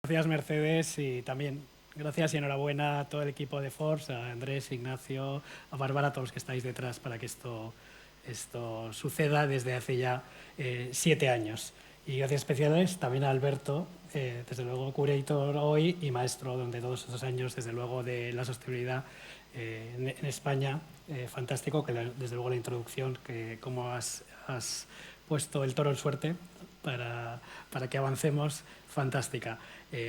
Gracias, Mercedes, y también gracias y enhorabuena a todo el equipo de Force, a Andrés, Ignacio, a Bárbara, a todos los que estáis detrás para que esto suceda desde hace ya 7 años. Y gracias especiales también a Alberto, desde luego curator hoy y maestro durante todos esos años, desde luego de la sostenibilidad en España. Fantástico, que desde luego la introducción, que cómo has puesto el toro en suerte para que avancemos, fantástica.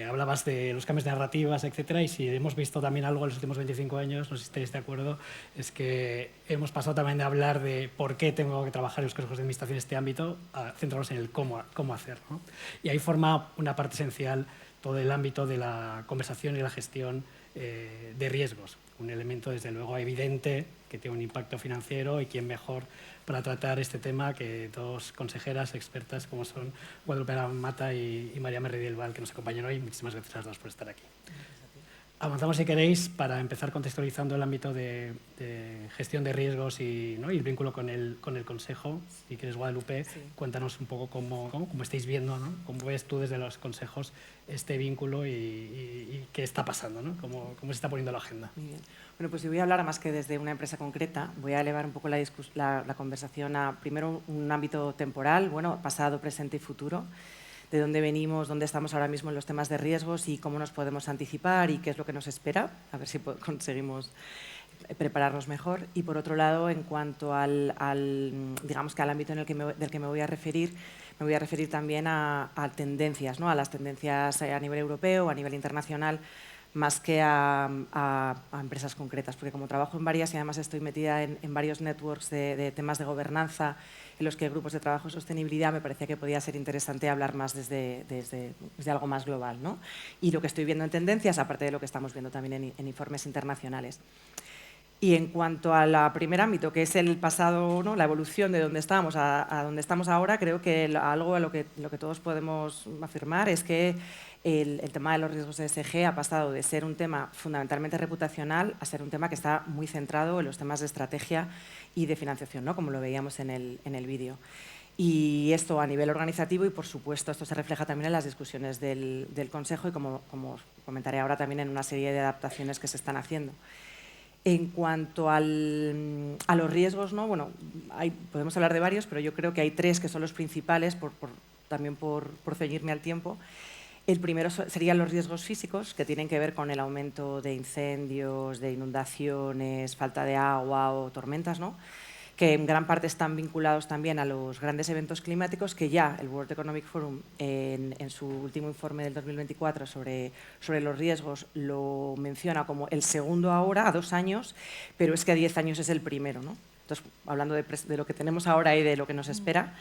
Hablabas de los cambios de narrativas, etcétera, y si hemos visto también algo en los últimos 25 años, no sé si estáis de acuerdo, es que hemos pasado también de hablar de por qué tengo que trabajar en los consejos de administración en este ámbito a centrarnos en el cómo hacer, ¿no? Y ahí forma una parte esencial todo el ámbito de la conversación y la gestión de riesgos, un elemento desde luego evidente que tiene un impacto financiero, y quién mejor para tratar este tema que dos consejeras expertas como son Guadalupe Mata y María Merridiel Val, que nos acompañan hoy. Muchísimas gracias a las dos por estar aquí. Avanzamos, si queréis, para empezar contextualizando el ámbito de gestión de riesgos y el vínculo con el Consejo. Si quieres, Guadalupe, sí, cuéntanos un poco cómo estáis viendo, ¿no? Cómo ves tú desde los consejos este vínculo y qué está pasando, ¿no? Cómo se está poniendo la agenda. Muy bien. Bueno, pues yo voy a hablar más que desde una empresa concreta. Voy a elevar un poco la conversación a, primero, un ámbito temporal, bueno, pasado, presente y futuro, de dónde venimos, dónde estamos ahora mismo en los temas de riesgos y cómo nos podemos anticipar y qué es lo que nos espera, a ver si conseguimos prepararnos mejor. Y por otro lado, en cuanto digamos que al ámbito del que me voy a referir también a tendencias, ¿no? A las tendencias a nivel europeo, a nivel internacional, más que a empresas concretas, porque como trabajo en varias y además estoy metida en varios networks de temas de gobernanza en los que hay grupos de trabajo de sostenibilidad, me parecía que podía ser interesante hablar más desde algo más global, ¿no? Y lo que estoy viendo en tendencias, aparte de lo que estamos viendo también en informes internacionales. Y en cuanto al primer ámbito, que es el pasado, ¿no? La evolución de donde estábamos a donde estamos ahora, creo que algo a lo que todos podemos afirmar es que el tema de los riesgos ESG ha pasado de ser un tema fundamentalmente reputacional a ser un tema que está muy centrado en los temas de estrategia y de financiación, ¿no? Como lo veíamos en el vídeo. Y esto a nivel organizativo, y por supuesto esto se refleja también en las discusiones del Consejo y como os comentaré ahora también en una serie de adaptaciones que se están haciendo. En cuanto a los riesgos, ¿no? Bueno, podemos hablar de varios, pero yo creo que hay tres que son los principales, también por ceñirme al tiempo. El primero serían los riesgos físicos, que tienen que ver con el aumento de incendios, de inundaciones, falta de agua o tormentas, ¿no? Que en gran parte están vinculados también a los grandes eventos climáticos, que ya el World Economic Forum en su último informe del 2024 sobre los riesgos lo menciona como el segundo ahora, a 2 años, pero es que a 10 años es el primero, ¿no? Entonces, hablando de lo que tenemos ahora y de lo que nos espera,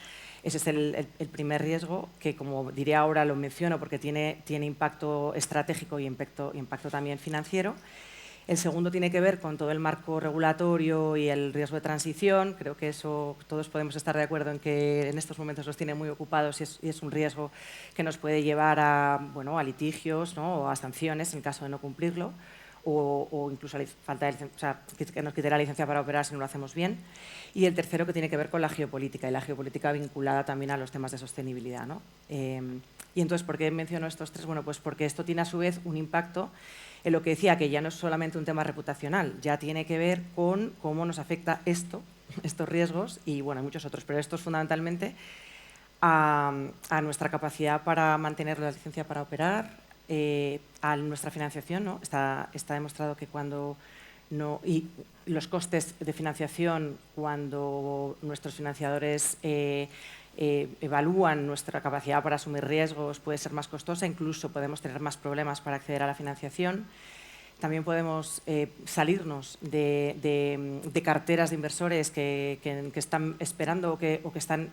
ese es el primer riesgo, que como diré ahora lo menciono porque tiene impacto estratégico y impacto también financiero. El segundo tiene que ver con todo el marco regulatorio y el riesgo de transición. Creo que eso todos podemos estar de acuerdo en que en estos momentos los tiene muy ocupados y es un riesgo que nos puede llevar a litigios, ¿no? O a sanciones en el caso de no cumplirlo, o incluso a falta de licencia, o sea, que nos quite la licencia para operar si no lo hacemos bien. Y el tercero, que tiene que ver con la geopolítica, y la geopolítica vinculada también a los temas de sostenibilidad, ¿no? Y entonces, ¿por qué menciono estos tres? Bueno, pues porque esto tiene a su vez un impacto en lo que decía, que ya no es solamente un tema reputacional, ya tiene que ver con cómo nos afecta estos riesgos y bueno, hay muchos otros, pero estos fundamentalmente a nuestra capacidad para mantener la licencia para operar, a nuestra financiación, ¿no? Está demostrado que cuando no, y los costes de financiación, cuando nuestros financiadores evalúan nuestra capacidad para asumir riesgos, puede ser más costosa, incluso podemos tener más problemas para acceder a la financiación. También podemos salirnos de carteras de inversores que están esperando o que están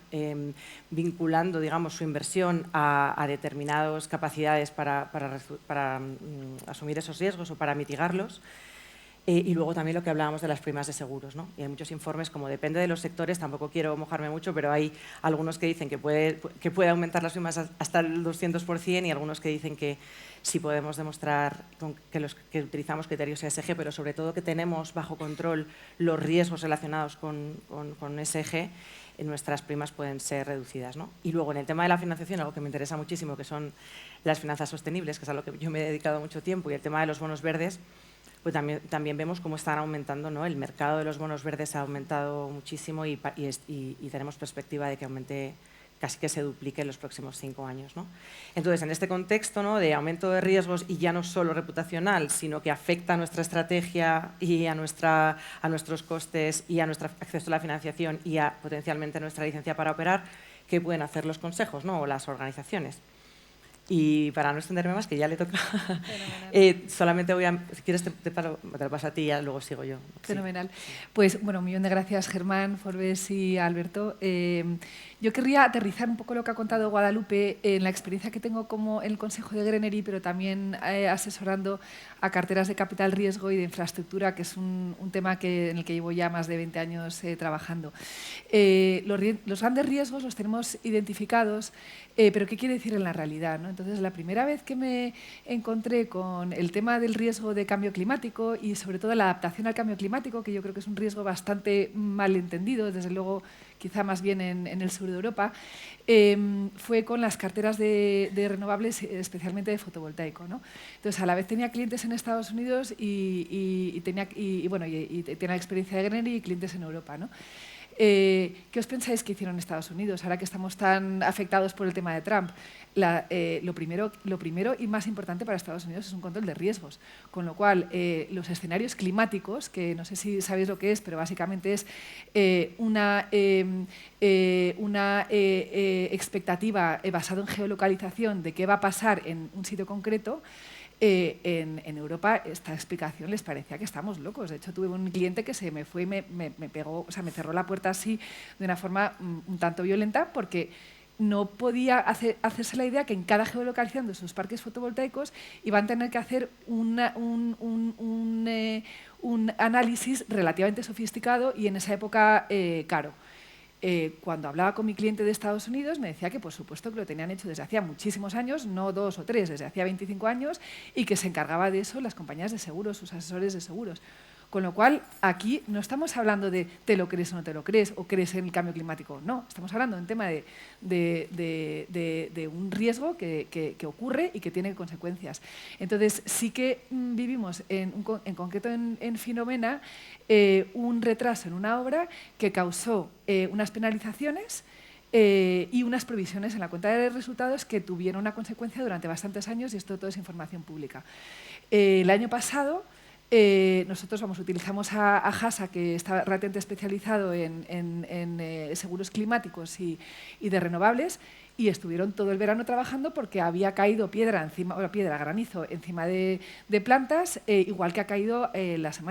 vinculando, digamos, su inversión a determinadas capacidades para asumir esos riesgos o para mitigarlos. Y luego también lo que hablábamos de las primas de seguros, ¿no? Y hay muchos informes, como depende de los sectores, tampoco quiero mojarme mucho, pero hay algunos que dicen que puede aumentar las primas hasta el 200% y algunos que dicen que sí podemos demostrar que utilizamos criterios ESG, pero sobre todo que tenemos bajo control los riesgos relacionados con ESG, nuestras primas pueden ser reducidas, ¿no? Y luego en el tema de la financiación, algo que me interesa muchísimo, que son las finanzas sostenibles, que es a lo que yo me he dedicado mucho tiempo, y el tema de los bonos verdes, pues también vemos cómo están aumentando, ¿no? El mercado de los bonos verdes ha aumentado muchísimo y tenemos perspectiva de que aumente, casi que se duplique en los próximos 5 años, ¿no? Entonces, en este contexto, ¿no?, de aumento de riesgos y ya no solo reputacional, sino que afecta a nuestra estrategia y a nuestros costes y a nuestro acceso a la financiación y a potencialmente nuestra licencia para operar, ¿qué pueden hacer los consejos, ¿no?, o las organizaciones? Y para no extenderme más, que ya le toca, solamente voy a… Si quieres te lo paso a ti y ya luego sigo yo. Fenomenal. Sí. Pues, bueno, un millón de gracias, Germán, Forbes y Alberto. Yo querría aterrizar un poco lo que ha contado Guadalupe en la experiencia que tengo como en el Consejo de Grenery, pero también asesorando a carteras de capital riesgo y de infraestructura, que es un tema en el que llevo ya más de 20 años trabajando. Los grandes riesgos los tenemos identificados, pero ¿qué quiere decir en la realidad, ¿no? Entonces, la primera vez que me encontré con el tema del riesgo de cambio climático y sobre todo la adaptación al cambio climático, que yo creo que es un riesgo bastante mal entendido, desde luego quizá más bien en el sur de Europa, fue con las carteras de renovables, especialmente de fotovoltaico, ¿no? Entonces, a la vez tenía clientes en Estados Unidos y tenía la experiencia de Grenery y clientes en Europa, ¿no? ¿Qué os pensáis que hicieron en Estados Unidos ahora que estamos tan afectados por el tema de Trump? Lo primero y más importante para Estados Unidos es un control de riesgos, con lo cual los escenarios climáticos, que no sé si sabéis lo que es, pero básicamente es una expectativa basada en geolocalización de qué va a pasar en un sitio concreto. En Europa esta explicación les parecía que estamos locos. De hecho, tuve un cliente que se me fue y me pegó, o sea, me cerró la puerta así de una forma un tanto violenta porque no podía hacerse la idea que en cada geolocalización de sus parques fotovoltaicos iban a tener que hacer un análisis relativamente sofisticado y en esa época caro. Cuando hablaba con mi cliente de Estados Unidos me decía que por supuesto que lo tenían hecho desde hacía muchísimos años, no 2 o 3, desde hacía 25 años y que se encargaba de eso las compañías de seguros, sus asesores de seguros. Con lo cual, aquí no estamos hablando de te lo crees o no te lo crees, o crees en el cambio climático. No, estamos hablando de un tema de un riesgo que ocurre y que tiene consecuencias. Entonces, sí que vivimos, en concreto en Finomena, un retraso en una obra que causó unas penalizaciones y unas provisiones en la cuenta de resultados que tuvieron una consecuencia durante bastantes años, y esto todo es información pública. El año pasado, nosotros utilizamos a HASA, que está relativamente especializado en seguros climáticos y de renovables, y estuvieron todo el verano trabajando porque había caído granizo encima de plantas, igual que ha caído hace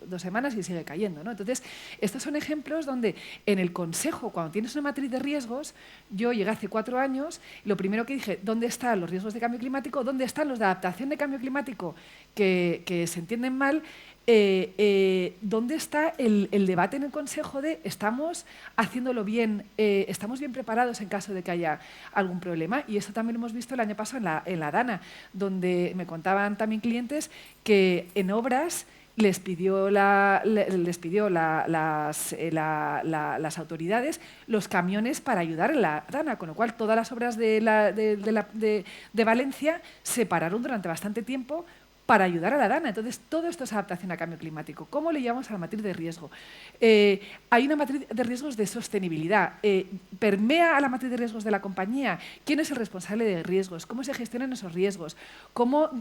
2 semanas y sigue cayendo, ¿no? Entonces, estos son ejemplos donde en el consejo, cuando tienes una matriz de riesgos, yo llegué hace 4 años, lo primero que dije, ¿dónde están los riesgos de cambio climático? ¿Dónde están los de adaptación de cambio climático que se entienden mal? ¿Dónde está el debate en el Consejo de estamos haciéndolo bien, estamos bien preparados en caso de que haya algún problema? Y eso también lo hemos visto el año pasado en la DANA, donde me contaban también clientes que en obras les pidió las autoridades los camiones para ayudar en la DANA, con lo cual todas las obras de Valencia se pararon durante bastante tiempo para ayudar a la DANA. Entonces, todo esto es adaptación a cambio climático. ¿Cómo le llamamos a la matriz de riesgo? Hay una matriz de riesgos de sostenibilidad. ¿Permea a la matriz de riesgos de la compañía? ¿Quién es el responsable de riesgos? ¿Cómo se gestionan esos riesgos? ¿Cómo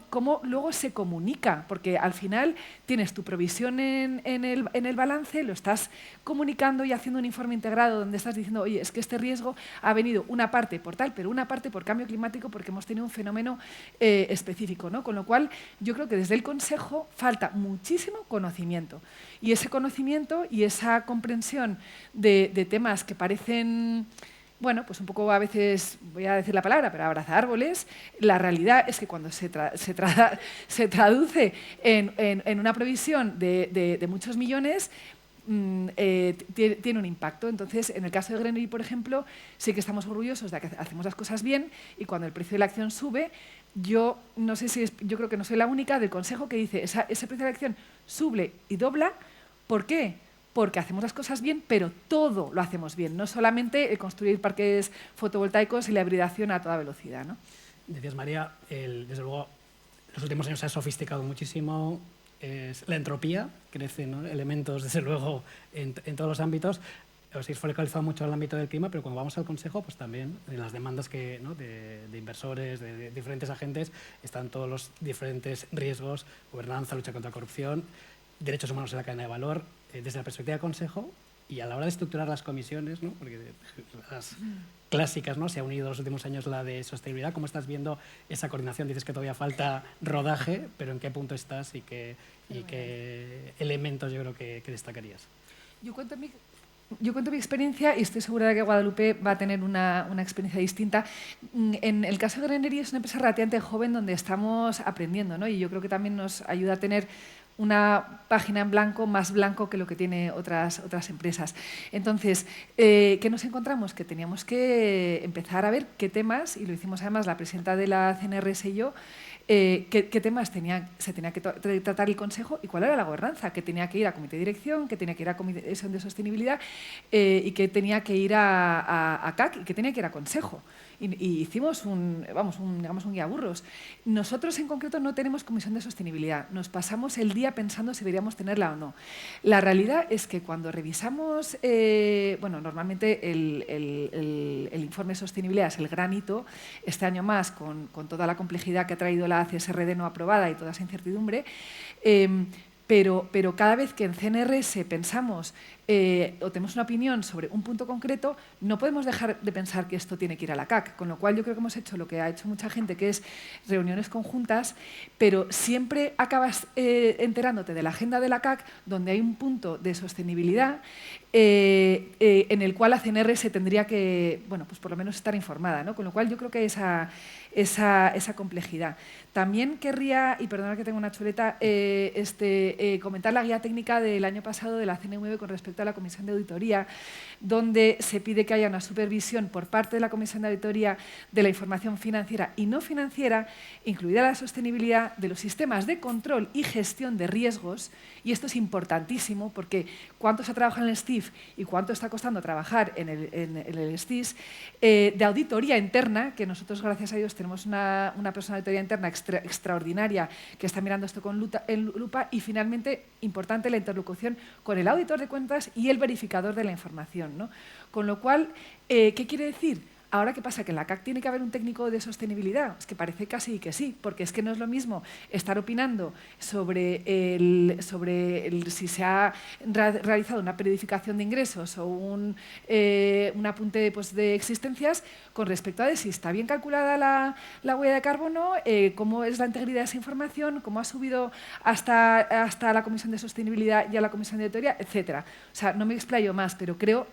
luego se comunica? Porque al final tienes tu provisión en el balance, lo estás comunicando y haciendo un informe integrado donde estás diciendo, oye, es que este riesgo ha venido una parte por tal, pero una parte por cambio climático porque hemos tenido un fenómeno específico, ¿no? Con lo cual, yo creo que desde el Consejo falta muchísimo conocimiento. Y ese conocimiento y esa comprensión de temas que parecen bueno, pues un poco a veces, voy a decir la palabra, pero abraza árboles. La realidad es que cuando se traduce en una previsión de muchos millones, tiene un impacto. Entonces, en el caso de Grenergy, por ejemplo, sí que estamos orgullosos de que hacemos las cosas bien y cuando el precio de la acción sube, yo creo que no soy la única del consejo que dice ese precio de la acción sube y dobla. ¿Por qué? Porque hacemos las cosas bien, pero todo lo hacemos bien, no solamente construir parques fotovoltaicos y la hibridación a toda velocidad, ¿no? Decías, María, desde luego, los últimos años se ha sofisticado muchísimo, la entropía, crece, ¿no? Elementos, desde luego, en todos los ámbitos. Os habéis focalizado mucho en el ámbito del clima, pero cuando vamos al Consejo, pues también en las demandas ¿no? de inversores, de diferentes agentes, están todos los diferentes riesgos, gobernanza, lucha contra la corrupción, derechos humanos en la cadena de valor, desde la perspectiva del Consejo y a la hora de estructurar las comisiones, ¿no? Porque las clásicas, ¿no? Se ha unido en los últimos años la de sostenibilidad. ¿Cómo estás viendo esa coordinación? Dices que todavía falta rodaje, pero ¿en qué punto estás y qué elementos yo creo que destacarías? Yo cuento mi experiencia y estoy segura de que Guadalupe va a tener una experiencia distinta. En el caso de Grenergy es una empresa relativamente joven donde estamos aprendiendo, ¿no? Y yo creo que también nos ayuda a tener una página en blanco, más blanco que lo que tiene otras empresas. Entonces, ¿qué nos encontramos? Que teníamos que empezar a ver qué temas, y lo hicimos además la presidenta de la CNRS y yo, qué temas se tenía que tratar el Consejo y cuál era la gobernanza, que tenía que ir a Comité de Dirección, que tenía que ir a Comisión de Sostenibilidad y que tenía que ir a CAC y que tenía que ir a Consejo. Y hicimos un guía burros. Nosotros en concreto no tenemos comisión de sostenibilidad. Nos pasamos el día pensando si deberíamos tenerla o no. La realidad es que cuando revisamos, normalmente el informe de sostenibilidad es el gran hito, este año más con toda la complejidad que ha traído la CSRD no aprobada y toda esa incertidumbre, pero cada vez que en CNRS pensamos o tenemos una opinión sobre un punto concreto, no podemos dejar de pensar que esto tiene que ir a la CAC, con lo cual yo creo que hemos hecho lo que ha hecho mucha gente, que es reuniones conjuntas, pero siempre acabas enterándote de la agenda de la CAC, donde hay un punto de sostenibilidad en el cual la CNRS tendría que, pues por lo menos estar informada, ¿no? Con lo cual yo creo que hay esa complejidad. También querría, y perdona que tengo una chuleta, comentar la guía técnica del año pasado de la CNMV con respecto a la Comisión de Auditoría, donde se pide que haya una supervisión por parte de la Comisión de Auditoría de la información financiera y no financiera, incluida la sostenibilidad de los sistemas de control y gestión de riesgos, y esto es importantísimo porque cuánto se trabaja en el STIF y cuánto está costando trabajar en el STIS, de auditoría interna, que nosotros, gracias a Dios, tenemos una persona de auditoría interna extraordinaria que está mirando esto con lupa, y finalmente, importante, la interlocución con el auditor de cuentas y el verificador de la información, ¿no? Con lo cual, ¿qué quiere decir? Ahora, ¿qué pasa? ¿Que en la CAC tiene que haber un técnico de sostenibilidad? Es que parece casi que sí, porque es que no es lo mismo estar opinando sobre si se ha realizado una periodificación de ingresos o un apunte de existencias con respecto a si está bien calculada la huella de carbono, cómo es la integridad de esa información, cómo ha subido hasta la Comisión de Sostenibilidad y a la Comisión de Auditoría, etcétera. O sea, no me explayo más, pero creo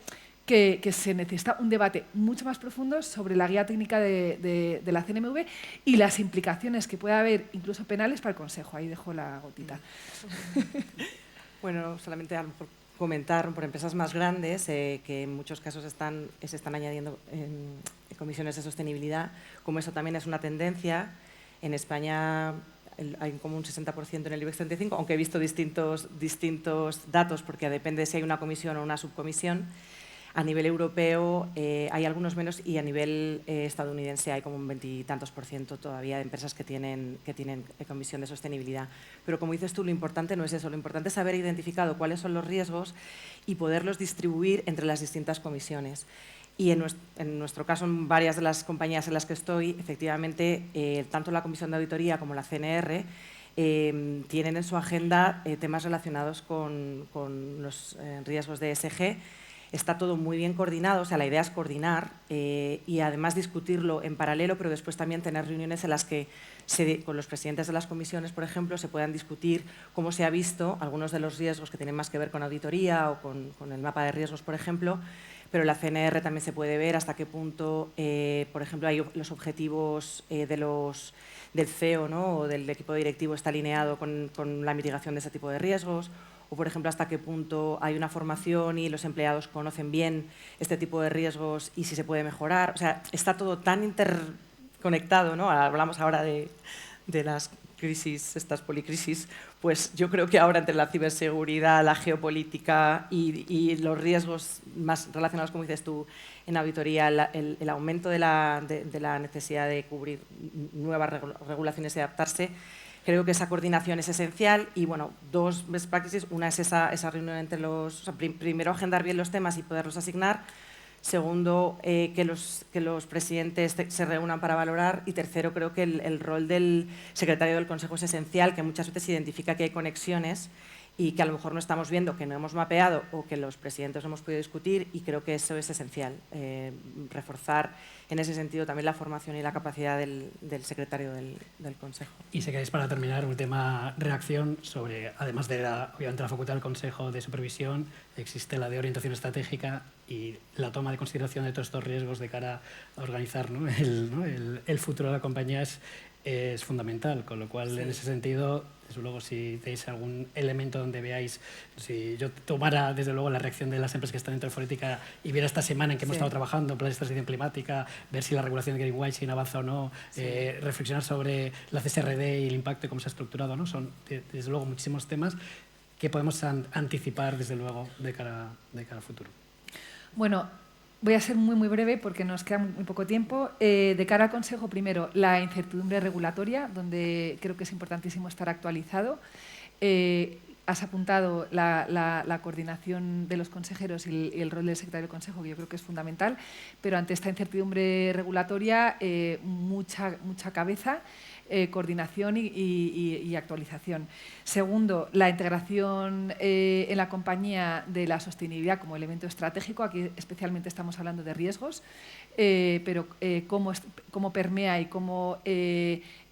que se necesita un debate mucho más profundo sobre la guía técnica de la CNMV y las implicaciones que pueda haber, incluso penales, para el Consejo. Ahí dejo la gotita. Bueno, solamente a lo mejor comentar por empresas más grandes que en muchos casos se están añadiendo comisiones de sostenibilidad, como eso también es una tendencia. En España hay como un 60% en el IBEX 35, aunque he visto distintos datos porque depende si hay una comisión o una subcomisión. A nivel europeo hay algunos menos y a nivel estadounidense hay como un 20 y tantos % todavía de empresas que tienen comisión de sostenibilidad. Pero como dices tú, lo importante no es eso, lo importante es haber identificado cuáles son los riesgos y poderlos distribuir entre las distintas comisiones. Y en nuestro caso, en varias de las compañías en las que estoy, efectivamente, tanto la Comisión de Auditoría como la CNR tienen en su agenda temas relacionados con los riesgos de ESG. Está todo muy bien coordinado, o sea, la idea es coordinar y además discutirlo en paralelo, pero después también tener reuniones en las que con los presidentes de las comisiones, por ejemplo, se puedan discutir cómo se ha visto algunos de los riesgos que tienen más que ver con auditoría o con el mapa de riesgos, por ejemplo, pero la CNR también se puede ver hasta qué punto, por ejemplo, hay los objetivos del CEO, ¿no?, o del equipo directivo está alineado con la mitigación de ese tipo de riesgos, o, por ejemplo, hasta qué punto hay una formación y los empleados conocen bien este tipo de riesgos y si se puede mejorar. O sea, está todo tan interconectado, ¿no? Hablamos ahora de las crisis, estas policrisis, pues yo creo que ahora entre la ciberseguridad, la geopolítica y los riesgos más relacionados, como dices tú, en auditoría, el aumento de la necesidad de cubrir nuevas regulaciones y adaptarse, creo que esa coordinación es esencial y, bueno, dos best practices. Una es esa reunión entre los... O sea, primero, agendar bien los temas y poderlos asignar. Segundo, que los presidentes se reúnan para valorar. Y tercero, creo que el rol del secretario del Consejo es esencial, que muchas veces identifica que hay conexiones y que a lo mejor no estamos viendo, que no hemos mapeado o que los presidentes no hemos podido discutir, y creo que eso es esencial, reforzar en ese sentido también la formación y la capacidad del secretario del Consejo. Y si queréis, para terminar, un tema reacción sobre, además de obviamente la facultad del Consejo de Supervisión, existe la de orientación estratégica y la toma de consideración de todos estos riesgos de cara a organizar, ¿no?, el futuro de la compañía es fundamental, con lo cual, sí, en ese sentido, desde luego, si tenéis algún elemento donde veáis, si yo tomara desde luego la reacción de las empresas que están dentro de Forética y viera esta semana en que hemos estado trabajando en planes de transición climática, ver si la regulación de greenwashing avanza o no, reflexionar sobre la CSRD y el impacto y cómo se ha estructurado, ¿no? Son desde luego muchísimos temas que podemos anticipar desde luego de cara al futuro. Bueno, voy a ser muy, muy breve porque nos queda muy poco tiempo. De cara al Consejo, primero, la incertidumbre regulatoria, donde creo que es importantísimo estar actualizado. Has apuntado la coordinación de los consejeros y el rol del secretario del Consejo, que yo creo que es fundamental, pero ante esta incertidumbre regulatoria, mucha cabeza, coordinación y actualización. Segundo, la integración en la compañía de la sostenibilidad como elemento estratégico. Aquí especialmente estamos hablando de riesgos, pero cómo permea y cómo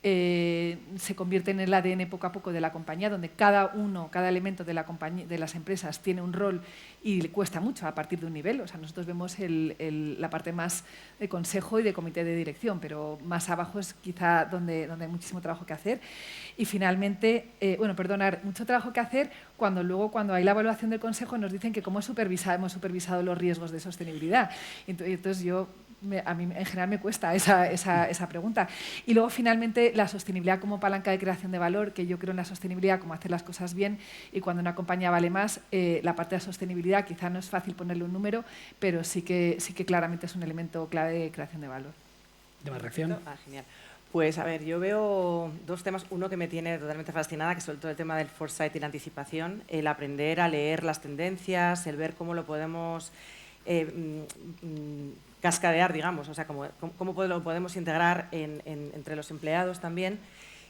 se convierte en el ADN poco a poco de la compañía, donde cada elemento de la compañía, de las empresas, tiene un rol y le cuesta mucho a partir de un nivel. O sea, nosotros vemos la parte más de consejo y de comité de dirección, pero más abajo es quizá donde hay muchísimo trabajo que hacer. Y finalmente, mucho trabajo que hacer cuando hay la evaluación del consejo nos dicen que cómo hemos supervisado los riesgos de sostenibilidad. Entonces a mí en general me cuesta esa pregunta. Y luego, finalmente, la sostenibilidad como palanca de creación de valor, que yo creo en la sostenibilidad como hacer las cosas bien, y cuando una compañía vale más, la parte de la sostenibilidad quizá no es fácil ponerle un número, pero sí que claramente es un elemento clave de creación de valor. ¿De más reacción? Genial. Pues, a ver, yo veo dos temas. Uno que me tiene totalmente fascinada, que es sobre todo el tema del foresight y la anticipación, el aprender a leer las tendencias, el ver cómo lo podemos cascadear, digamos, o sea, cómo lo podemos integrar entre los empleados también,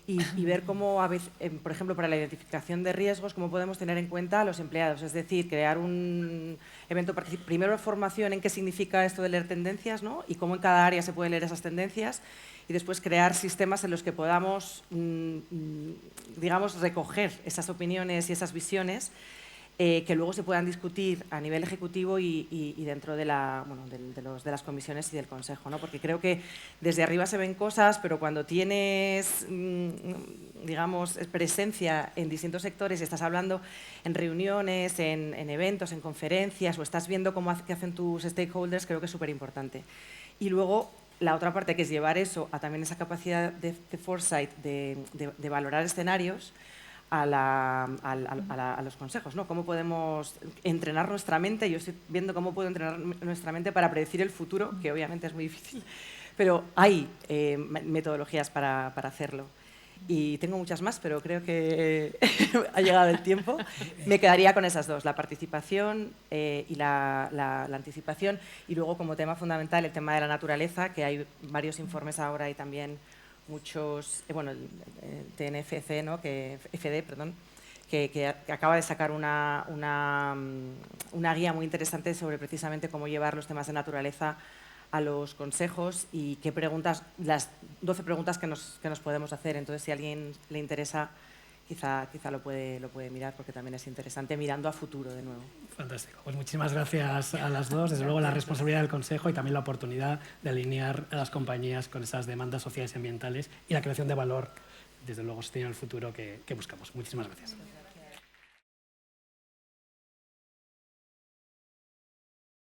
y ver cómo, a veces, por ejemplo, para la identificación de riesgos, cómo podemos tener en cuenta a los empleados. Es decir, crear un evento, primero formación en qué significa esto de leer tendencias, ¿no?, y cómo en cada área se pueden leer esas tendencias, y después crear sistemas en los que podamos, digamos, recoger esas opiniones y esas visiones, que luego se puedan discutir a nivel ejecutivo y dentro de las comisiones y del Consejo, ¿no? Porque creo que desde arriba se ven cosas, pero cuando tienes, digamos, presencia en distintos sectores y estás hablando en reuniones, en eventos, en conferencias, o estás viendo qué hacen tus stakeholders, creo que es súper importante. Y luego, la otra parte, que es llevar eso a también esa capacidad de foresight, de valorar escenarios, a los consejos, ¿no? Cómo podemos entrenar nuestra mente. Yo estoy viendo cómo puedo entrenar nuestra mente para predecir el futuro, que obviamente es muy difícil, pero hay metodologías para hacerlo. Y tengo muchas más, pero creo que ha llegado el tiempo. Me quedaría con esas dos, la participación y la anticipación. Y luego, como tema fundamental, el tema de la naturaleza, que hay varios informes ahora y también muchos, el TNFC, ¿no?, FD, perdón, que acaba de sacar una guía muy interesante sobre precisamente cómo llevar los temas de naturaleza a los consejos y qué preguntas, las 12 preguntas que nos podemos hacer. Entonces, si a alguien le interesa, quizá lo puede mirar, porque también es interesante, mirando a futuro de nuevo. Fantástico. Pues muchísimas gracias a las dos. Desde luego la responsabilidad del Consejo y también la oportunidad de alinear a las compañías con esas demandas sociales y ambientales y la creación de valor, desde luego, sostenible en el futuro que buscamos. Muchísimas gracias.